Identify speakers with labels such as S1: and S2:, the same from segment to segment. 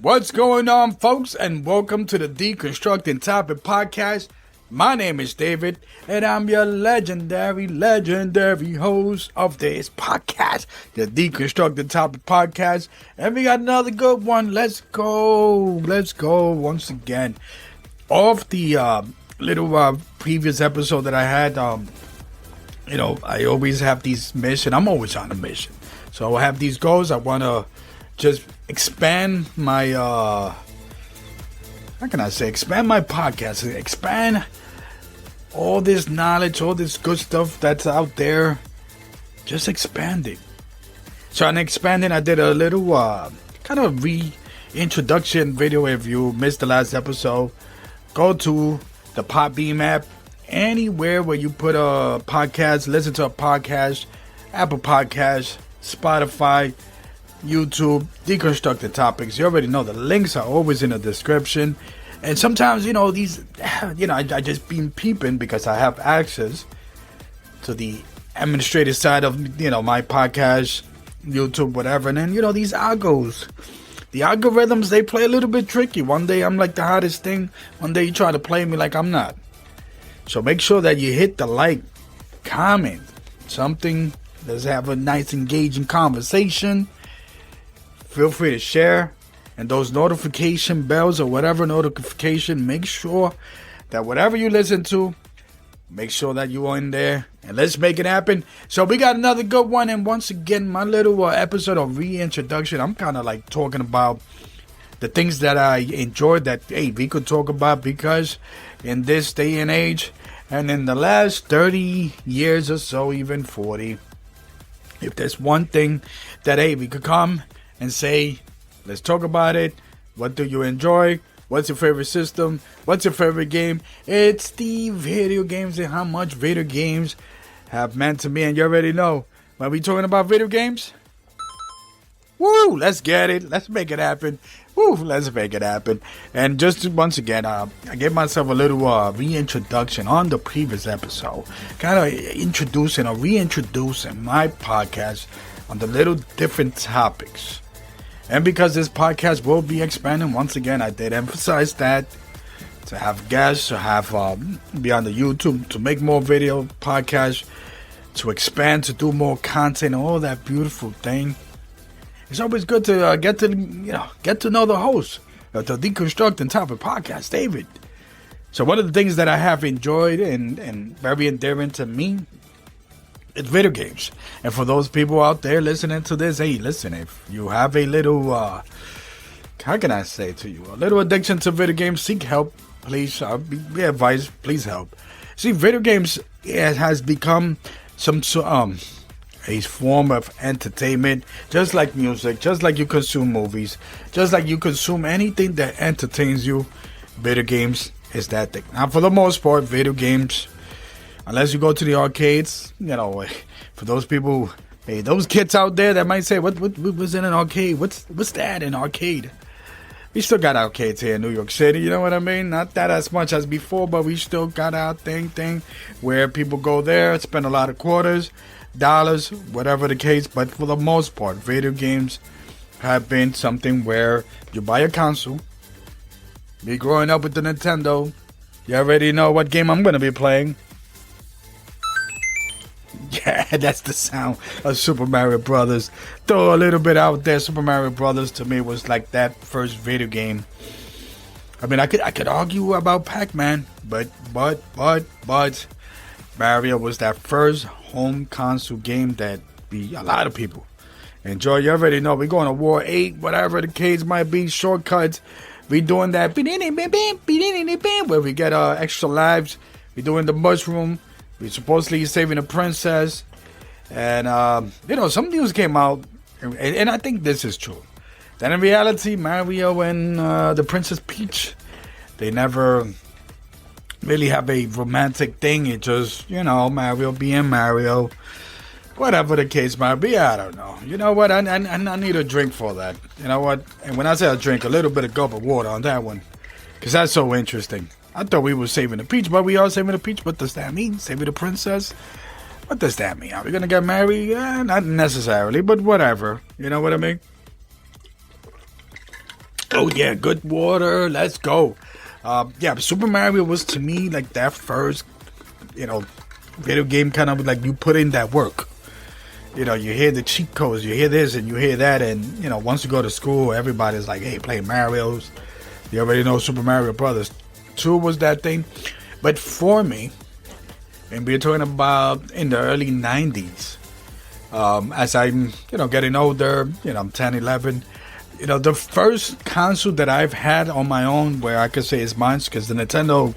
S1: What's going on, folks, and welcome to the D-constructing Topic podcast. My name is David, and I'm your legendary host of this podcast, the D-constructing Topic podcast. And we got another good one. Let's go once again. Off the little previous episode that I had, I always have these missions. I'm always on a mission. So I have these goals. I want to just expand my, expand my podcast, expand all this knowledge, all this good stuff that's out there, just expanding. So in expanding, I did a little kind of reintroduction video. If you missed the last episode, go to the Podbean app, anywhere where you put a podcast, listen to a podcast, Apple Podcasts, Spotify, YouTube, Deconstructed Topics. You already know the links are always in the description. And sometimes, I just been peeping because I have access to the administrative side of, my podcast, YouTube, whatever. And then, these algos, the algorithms, they play a little bit tricky. One day I'm like the hottest thing. One day you try to play me like I'm not. So make sure that you hit the like, comment, something. Let's have a nice engaging conversation. Feel free to share. And those notification bells or whatever notification, make sure that whatever you listen to, make sure that you're in there. And let's make it happen. So we got another good one. And once again, my little episode of reintroduction, I'm kind of like talking about the things that I enjoyed that, hey, we could talk about, because in this day and age, and in the last 30 years or so, even 40, if there's one thing that, hey, we could come and say, let's talk about it. What do you enjoy? What's your favorite system? What's your favorite game? It's the video games and how much video games have meant to me. And you already know, when we talking about video games, woo, let's get it. Let's make it happen. Woo, let's make it happen. And just once again, I gave myself a little reintroduction on the previous episode. Kind of introducing or reintroducing my podcast on the little different topics. And because this podcast will be expanding, once again, I did emphasize that, to have guests, to have be on the YouTube, to make more video podcasts, to expand, to do more content, all that beautiful thing. It's always good to get to know the host of the Deconstructing Topic podcast, David. So one of the things that I have enjoyed and very endearing to me, it's video games. And for those people out there listening to this, hey, listen, if you have a little, how can I say to you, a little addiction to video games, seek help, please. Be advised, please help. See, video games, it has become a form of entertainment, just like music, just like you consume movies, just like you consume anything that entertains you. Video games is that thing. Now, for the most part, video games, unless you go to the arcades, for those people, hey, those kids out there that might say, what was in an arcade? What's that in arcade? We still got arcades here in New York City, you know what I mean? Not that as much as before, but we still got our thing where people go there, spend a lot of quarters, dollars, whatever the case. But for the most part, video games have been something where you buy a console. Me growing up with the Nintendo, you already know what game I'm going to be playing. Yeah, that's the sound of Super Mario Brothers. Throw a little bit out there. Super Mario Brothers to me was like that first video game. I mean, I could argue about Pac-Man, but Mario was that first home console game that a lot of people enjoy. You already know we're going to War 8, whatever the case might be, shortcuts. We doing that where we get extra lives. We doing the mushroom. We supposedly saving a princess. And, some news came out, and I think this is true, that in reality, Mario and the Princess Peach, they never really have a romantic thing. It just, Mario being Mario, whatever the case might be. I don't know. You know what? I need a drink for that. You know what? And when I say a drink, a little bit of gulp of water on that one, because that's so interesting. I thought we were saving the peach, but we are saving the peach. What does that mean? Saving the princess? What does that mean? Are we going to get married? Not necessarily, but whatever. You know what I mean? Oh yeah, good water. Let's go. Yeah, Super Mario was to me like that first, video game kind of like you put in that work. You hear the cheat codes, you hear this and you hear that, and once you go to school, everybody's like, hey, play Mario's. You already know Super Mario Brothers 2 was that thing. But for me, and we're talking about in the early 90s, as I'm, getting older, I'm 10, 11, the first console that I've had on my own where I could say it's mine, because the Nintendo,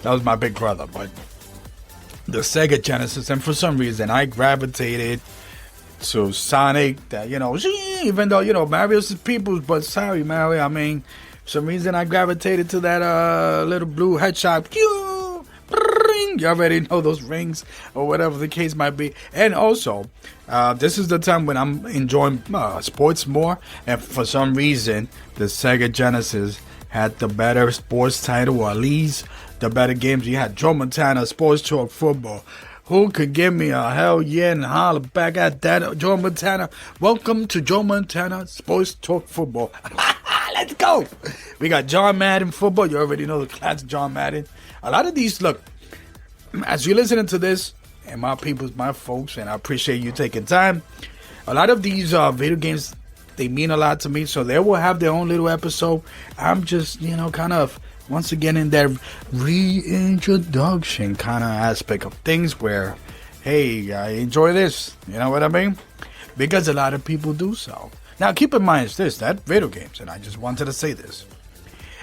S1: that was my big brother, but the Sega Genesis, and for some reason I gravitated to Sonic, that, even though, Mario's people's, but sorry, Mario, I mean, for some reason I gravitated to that little blue headshot. You already know those rings, or whatever the case might be. And also, this is the time when I'm enjoying sports more, and for some reason, the Sega Genesis had the better sports title, or at least the better games. You had Joe Montana, Sports Talk Football. Who could give me a hell yeah and holler back at that? Joe Montana. Welcome to Joe Montana Sports Talk Football. Let's go. We got John Madden football. You already know the classic John Madden. A lot of these, look, as you're listening to this, and my peoples, my folks, and I appreciate you taking time. A lot of these video games, they mean a lot to me, so they will have their own little episode. I'm just, kind of, once again, in that reintroduction kind of aspect of things where, hey, I enjoy this. You know what I mean? Because a lot of people do so. Now, keep in mind that video games, and I just wanted to say this,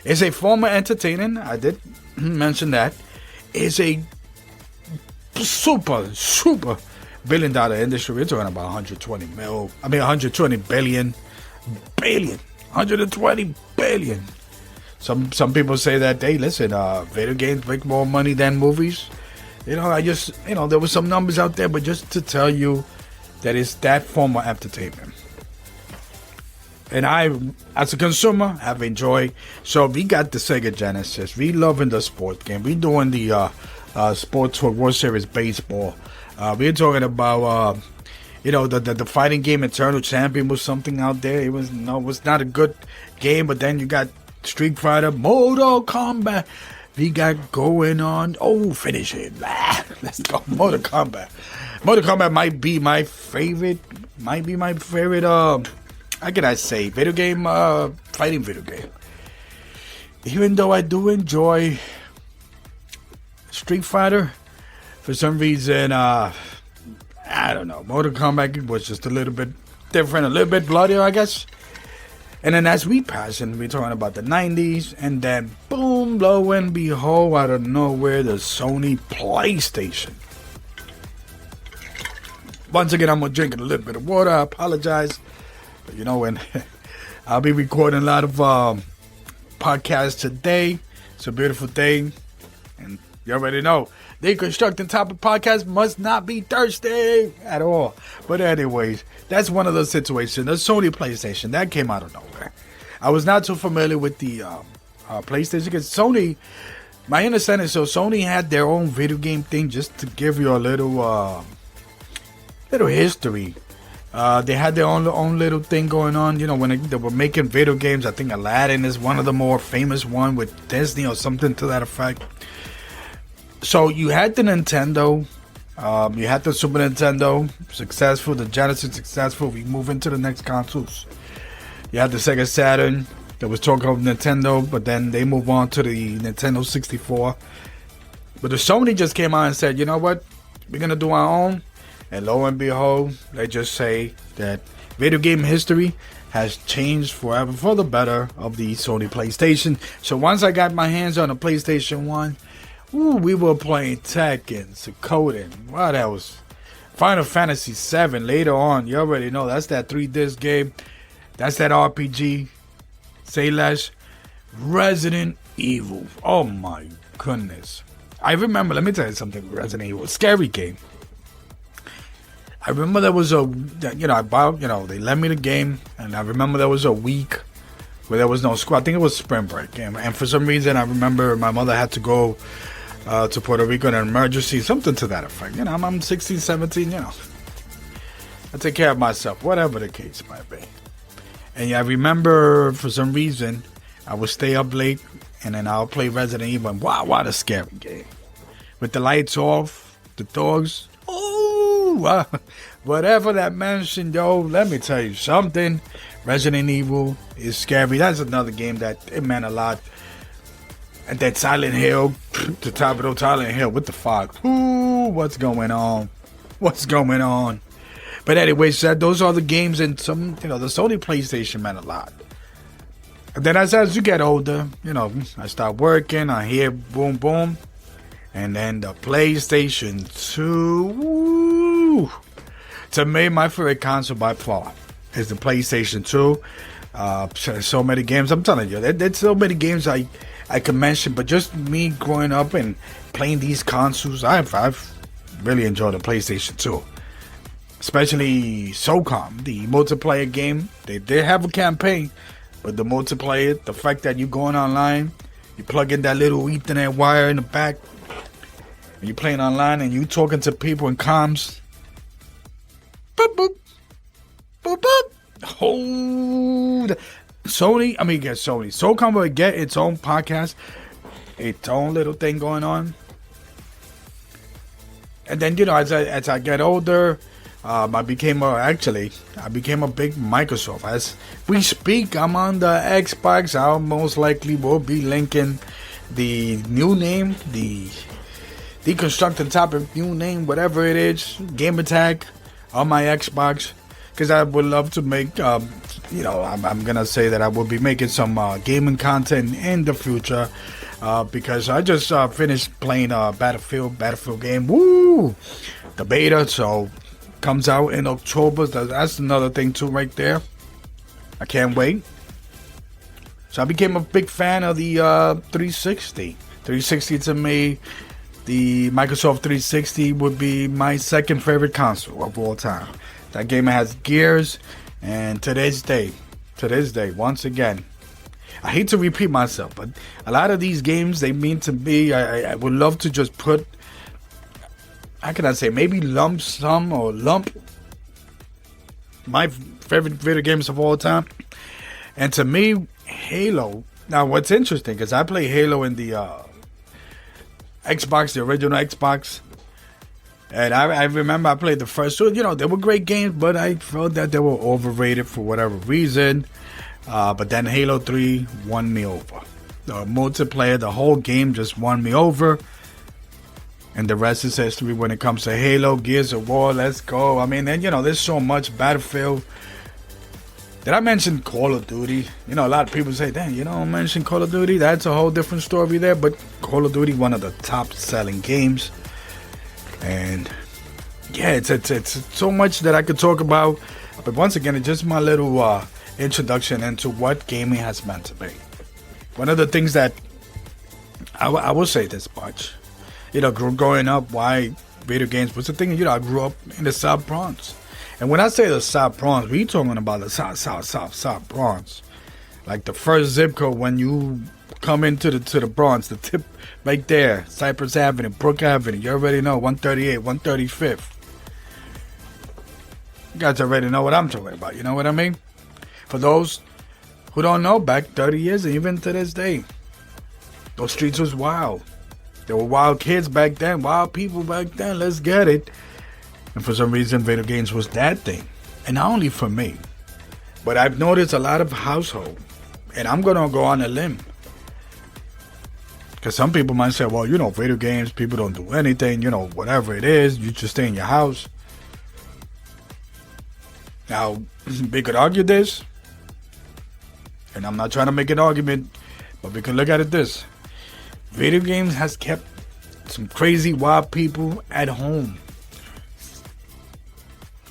S1: is a form of entertaining. I did mention that. Is a super billion-dollar industry. We're talking about 120 billion, 120 billion. Some people say that, hey, listen, video games make more money than movies. I just, there were some numbers out there, but just to tell you that it's that form of entertainment. And I, as a consumer, have enjoyed. So we got the Sega Genesis. We loving the sports game. We doing the Sports World Series baseball. We're talking about, the fighting game Eternal Champion was something out there. It was not a good game, but then you got Street Fighter, Mortal Kombat. We got going on. Oh, finish it. Let's go. Mortal Kombat. Mortal Kombat might be my favorite. How can I say? Video game, fighting video game. Even though I do enjoy Street Fighter, for some reason, I don't know. Mortal Kombat was just a little bit different, a little bit bloodier, I guess. And then as we pass, and we're talking about the 90s, and then boom, lo and behold, out of nowhere, the Sony PlayStation. Once again, I'm going to drink a little bit of water. I apologize. But when I'll be recording a lot of podcasts today. It's a beautiful day. And you already know, D-constructingTopics podcast must not be thirsty at all. But anyways, that's one of those situations. The Sony PlayStation, that came out of nowhere. I was not too familiar with the PlayStation because Sony, my understanding, so Sony had their own video game thing, just to give you a little history. They had their own little thing going on, when they were making video games. I think Aladdin is one of the more famous one with Disney or something to that effect. So you had the Nintendo, you had the Super Nintendo, successful, the Genesis successful. We move into the next consoles. You had the Sega Saturn, that was talking of Nintendo, but then they move on to the Nintendo 64. But the Sony just came out and said, you know what, we're going to do our own. And lo and behold, they just say that video game history has changed forever for the better of the Sony PlayStation. So once I got my hands on a PlayStation 1, we were playing Tekken, SOCOM, what else? Final Fantasy VII later on. You already know that's that 3-disc game. That's that RPG. Say less. Resident Evil. Oh my goodness. I remember, let me tell you something. Resident Evil, scary game. I remember there was I bought, they lent me the game, and I remember there was a week where there was no school. I think it was spring break, and for some reason, I remember my mother had to go to Puerto Rico in an emergency, something to that effect. I'm 16, 17, I take care of myself, whatever the case might be. And I remember for some reason I would stay up late and then I'll play Resident Evil. And wow, what a scary game. With the lights off, the dogs. Oh, whatever that mentioned, yo, let me tell you something. Resident Evil is scary. That's another game that it meant a lot. And that Silent Hill, the top of the Silent Hill with the fog. Ooh, what's going on? What's going on? But anyways, those are the games, and some, the Sony PlayStation meant a lot. And then as you get older, I start working, I hear boom, boom. And then the PlayStation 2, woo. To me, my favorite console by far is the PlayStation 2. So many games, I'm telling you, there's so many games I can mention, but just me growing up and playing these consoles, I've really enjoyed the PlayStation 2. Especially SOCOM, the multiplayer game. They did have a campaign, but the multiplayer, the fact that you're going online, you plug in that little Ethernet wire in the back, and you're playing online and you talking to people in comms. Boop, boop. Boop, boop. Oh, Sony. SOCOM will get its own podcast, its own little thing going on. And then, as I get older, I became a big Microsoft. As we speak, I'm on the Xbox. I most likely will be linking the new name, the D-constructingTopics new name, whatever it is, game attack on my Xbox. Because I would love to make, I'm going to say that I will be making some gaming content in the future. Because I just finished playing Battlefield game. Woo! The beta, so comes out in October. That's another thing too right there. I can't wait. So I became a big fan of the 360. 360 to me, the Microsoft 360 would be my second favorite console of all time. That game has Gears, and to this day, once again, I hate to repeat myself, but a lot of these games, they mean to me, I would love to just put, how can I say, maybe lump my favorite video games of all time. And to me, Halo. Now, what's interesting, because I play Halo in the Xbox, the original Xbox. And I remember I played the first two. They were great games, but I felt that they were overrated for whatever reason. But then Halo 3 won me over. The multiplayer, the whole game just won me over. And the rest is history when it comes to Halo, Gears of War, let's go. I mean, then, there's so much Battlefield. Did I mention Call of Duty? A lot of people say, dang, you don't mention Call of Duty? That's a whole different story there. But Call of Duty, one of the top selling games. And yeah, it's so much that I could talk about. But once again, it's just my little introduction into what gaming has meant to me. One of the things that I will say this much, growing up, why video games was the thing. I grew up in the South Bronx, and when I say the South Bronx, we talking about the South Bronx, like the first zip code when you come into the Bronx, the tip right there, Cypress Avenue, Brook Avenue. You already know 138, 135th. You guys already know what I'm talking about. You know what I mean? For those who don't know, back 30 years and even to this day, those streets was wild. There were wild kids back then, wild people back then. Let's get it. And for some reason, video games was that thing. And not only for me, but I've noticed a lot of households, and I'm going to go on a limb. Because some people might say, well, video games, people don't do anything, whatever it is, you just stay in your house. Now, we could argue this, and I'm not trying to make an argument, but we can look at it this. Video games has kept some crazy wild people at home.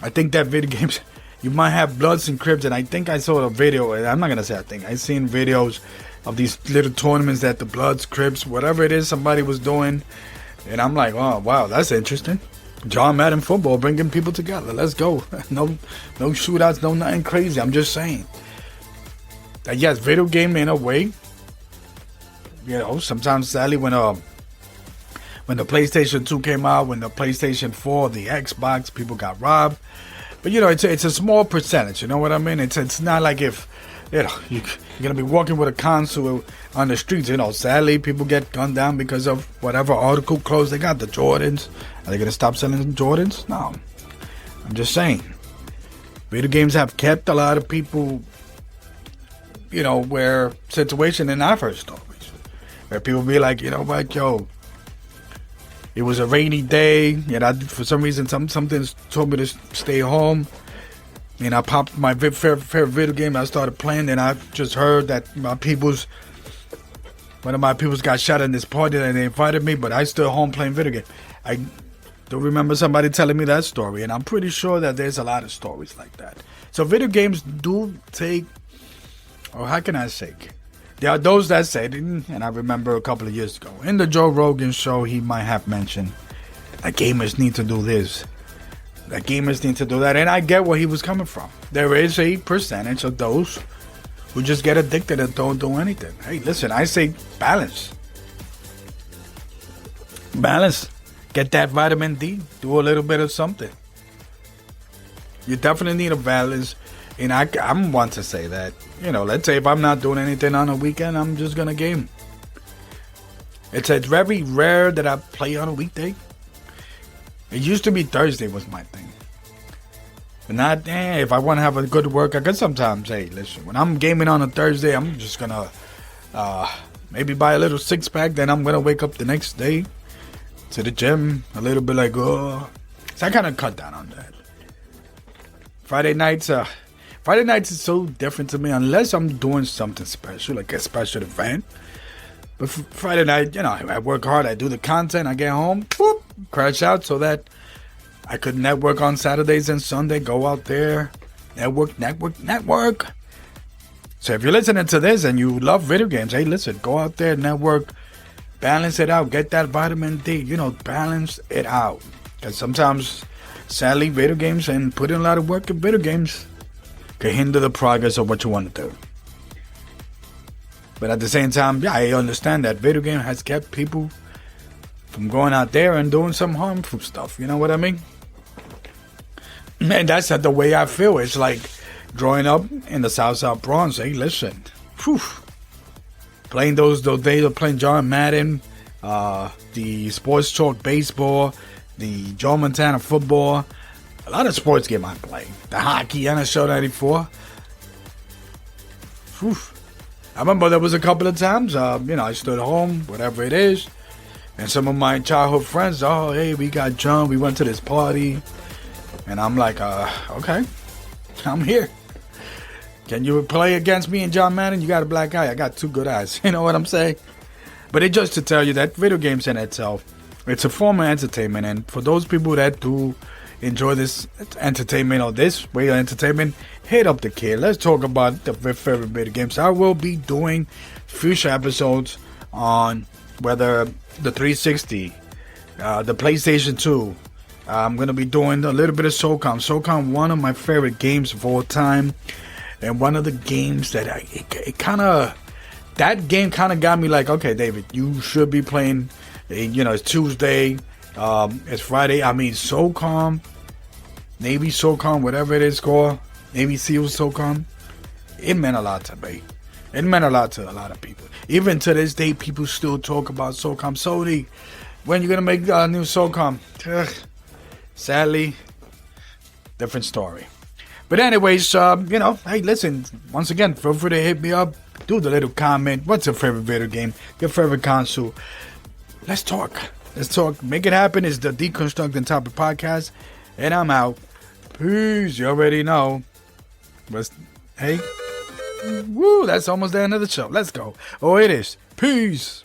S1: I think that video games, you might have Bloods and Crips, and I think I saw a video, and I'm not going to say I think, I've seen videos of these little tournaments that the Bloods, Crips, whatever it is somebody was doing, and I'm like, oh, wow, that's interesting. John Madden football, bringing people together. Let's go. No shootouts, no nothing crazy. I'm just saying that yes, video game in a way. Sometimes sadly when the PlayStation 2 came out, when the PlayStation 4, the Xbox, people got robbed. But it's a small percentage. You know what I mean? It's not like if you're gonna be walking with a console on the streets. Sadly, people get gunned down because of whatever article clothes they got. The Jordans. Are they gonna stop selling Jordans? No. I'm just saying. Video games have kept a lot of people, where situation in our first stories, where people be like, yo, it was a rainy day, and for some reason, something told me to stay home. And I popped my favorite video game. I started playing, and I just heard that one of my peoples got shot in this party, and they invited me, but I still home playing video game. I do remember somebody telling me that story, and I'm pretty sure that there's a lot of stories like that. So video games do take, or how can I say? There are those that said, and I remember a couple of years ago, in the Joe Rogan show, he might have mentioned that gamers need to do this, that gamers need to do that, and I get where he was coming from. There is a percentage of those who just get addicted and don't do anything. Hey, listen, I say balance. Balance. Get that vitamin D. Do a little bit of something. You definitely need a balance. And I'm one to say that, let's say if I'm not doing anything on a weekend, I'm just going to game. It's very rare that I play on a weekday. It used to be Thursday was my thing. But not, if I want to have a good workout, because sometimes, hey, listen, when I'm gaming on a Thursday, I'm just going to maybe buy a little six-pack, then I'm going to wake up the next day to the gym, a little bit like, oh. So I kind of cut down on that. Friday nights is so different to me unless I'm doing something special, like a special event. But Friday night, I work hard, I do the content, I get home, whoop, crash out so that I could network on Saturdays and Sunday, go out there, network. So if you're listening to this and you love video games, hey, listen, go out there, network, balance it out, get that vitamin D, balance it out. Because sometimes, sadly, video games and putting a lot of work in video games can hinder the progress of what you want to do. But at the same time, I understand that video game has kept people from going out there and doing some harmful stuff. You know what I mean? Man, that's the way I feel. It's like growing up in the South Bronx. Hey, listen. Whew. Playing those days of playing John Madden, the Sports Talk baseball, the Joe Montana football. A lot of sports game I play. The hockey, NHL 94. Whew. I remember there was a couple of times, I stood home, whatever it is, and some of my childhood friends, oh, hey, we got John, we went to this party, and I'm like, okay, I'm here. Can you play against me and John Madden? You got a black eye, I got two good eyes, you know what I'm saying? But it's just to tell you that video games in itself, it's a form of entertainment, and for those people that do enjoy this entertainment or this way of entertainment, hit up the kid. Let's talk about the favorite video games. I will be doing future episodes on whether the 360, the PlayStation 2. I'm going to be doing a little bit of SOCOM. SOCOM, one of my favorite games of all time. And one of the games that that game kind of got me like, okay, David, you should be playing, it's Tuesday. It's Friday. I mean, SOCOM, Navy SOCOM, whatever it is called, Navy SEALs SOCOM. It meant a lot to me. It meant a lot to a lot of people. Even to this day, people still talk about SOCOM. Sony, when you gonna make a new SOCOM? Ugh. Sadly, different story. But anyways, hey, listen. Once again, feel free to hit me up. Do the little comment. What's your favorite video game? Your favorite console? Let's talk. Let's talk. Make it happen. It's the D-constructingTopics podcast. And I'm out. Peace. You already know. But, hey. Woo, that's almost the end of the show. Let's go. Oh, it is. Peace.